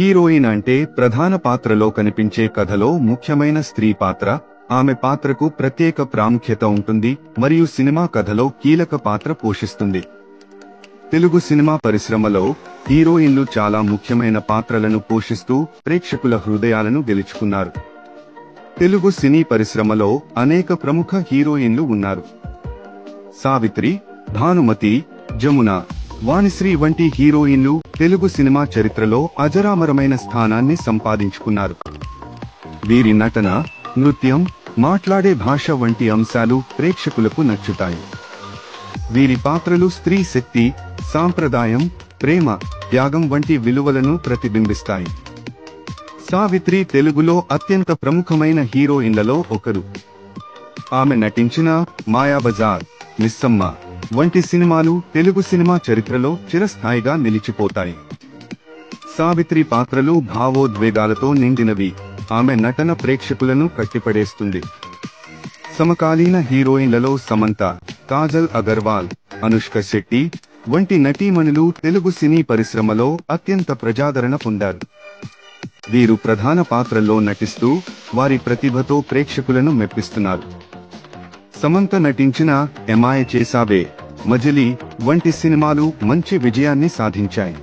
Heroine అంటే ప్రధాన పాత్రలో కనిపించే కథలో ముఖ్యమైన స్త్రీ పాత్ర. ఆమె పాత్రకు ప్రత్యేక ప్రాముఖ్యత ఉంటుంది మరియు సినిమా కథలో కీలక పాత్ర పోషిస్తుంది. తెలుగు సినిమా పరిశ్రమలో హీరోయిన్లు చాలా ముఖ్యమైన పాత్రలను పోషిస్తూ ప్రేక్షకుల హృదయాలను గెలుచుకున్నారు. తెలుగు సినీ పరిశ్రమలో అనేక ప్రముఖ హీరోయిన్లు ఉన్నారు. సావిత్రి, భానుమతి, జమున, వాణిశ్రీ వంటి హీరోయిన్లు తెలుగు సినిమా చరిత్రలో అజరామరమైన స్థానాన్ని సంపాదించుకున్నారు. వీరి నటన, నృత్యం, మాట్లాడే భాష వంటి అంశాలు ప్రేక్షకులకు నచ్చుతాయి. వీరి పాత్రలు స్త్రీ శక్తి, సాంప్రదాయం, ప్రేమ, త్యాగం వంటి విలువలను ప్రతిబింబిస్తాయి. సావిత్రి తెలుగులో అత్యంత ప్రముఖమైన హీరోయిన్లలో ఒకరు. ఆమె నటించిన మాయాబజార్, మిస్సమ్మ వంటి సినిమాలు తెలుగు సినిమా చరిత్రలో చిరస్థాయిగా నిలిచిపోతాయి. సావిత్రి పాత్రలు భావోద్వేగాలతో నిండినవి. ఆమె నటన ప్రేక్షకులను కట్టిపడేస్తుంది. సమకాలీన హీరోయిన్లలో సమంత, కాజల్ అగర్వాల్, అనుష్క శెట్టి వంటి నటీమణులు తెలుగు సినీ పరిశ్రమలో అత్యంత ప్రజాదరణ పొందారు. వీరు ప్రధాన పాత్రల్లో నటిస్తూ వారి ప్రతిభతో ప్రేక్షకులను మెప్పిస్తున్నారు. సమంత నటించిన ఎమాయ చేసావే, మజిలీ వంటి సినిమాలు మంచి విజయాన్ని సాధించాయి.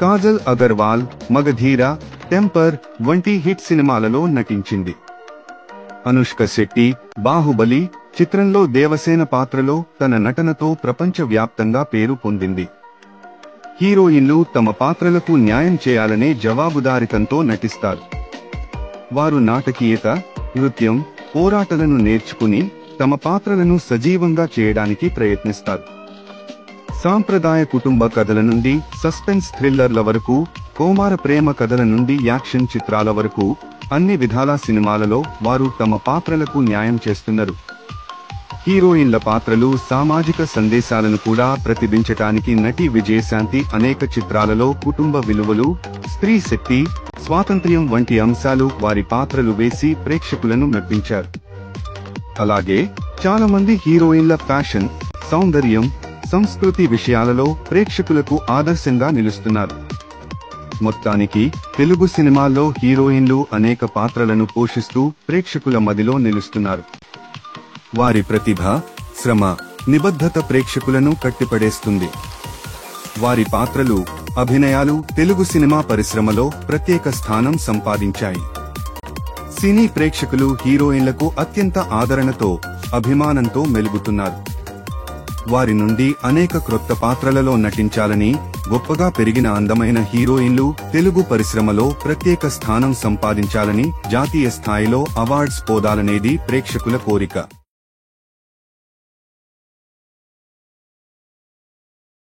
కాజల్ అగర్వాల్ మగధీర, టెంపర్ వంటి హిట్ సినిమాలలో నటించింది. అనుష్క శెట్టి బాహుబలి చిత్రంలో దేవసేన పాత్రలో తన నటనతో ప్రపంచవ్యాప్తంగా పేరు పొందింది. హీరోయిన్లు తమ పాత్రలకు న్యాయం చేయాలనే జవాబుదారితంతో నటిస్తారు. వారు నాటకీయత, నృత్యం, పోరాటాలను నేర్చుకుని తమ పాత్రలను సజీవంగా చేయడానికి ప్రయత్నిస్తారు. సాంప్రదాయ కుటుంబ కథల నుండి సస్పెన్స్ థ్రిల్లర్ల వరకు, కోమార ప్రేమ కథల నుండి యాక్షన్ చిత్రాల వరకు అన్ని విధాల సినిమాలలో వారు తమ పాత్రలకు న్యాయం చేస్తున్నారు. హీరోయిన్ల పాత్రలు సామాజిక సందేశాలను కూడా ప్రతిబింబించటానికి నటి విజయశాంతి అనేక చిత్రాలలో కుటుంబ విలువలు, స్త్రీ శక్తి, స్వాతంత్ర్యం వంటి అంశాలు వారి పాత్రలు వేసి ప్రేక్షకులను మెప్పించారు. అలాగే చాలా మంది హీరోయిన్ల ఫ్యాషన్, సౌందర్యం, సంస్కృతి విషయాలలో ప్రేక్షకులకు ఆదర్శంగా నిలుస్తున్నారు. మొత్తానికి తెలుగు సినిమాల్లో హీరోయిన్లు అనేక పాత్రలను పోషిస్తూ ప్రేక్షకుల మదిలో నిలుస్తున్నారు. వారి ప్రతిభ, శ్రమ, నిబద్ధత ప్రేక్షకులను కట్టిపడేస్తుంది. వారి పాత్రలు, అభినయాలు తెలుగు సినిమా పరిశ్రమలో ప్రత్యేక స్థానం సంపాదించాయి. సినీ ప్రేక్షకులు హీరోయిన్లకు అత్యంత ఆదరణతో, అభిమానంతో మెలుగుతున్నారు. వారి నుండి అనేక క్రొత్త పాత్రలలో నటించాలని, గొప్పగా పెరిగిన అందమైన హీరోయిన్లు తెలుగు పరిశ్రమలో ప్రత్యేక స్థానం సంపాదించాలని, జాతీయ స్థాయిలో అవార్డ్స్ పొందాలనేది ప్రేక్షకుల కోరిక.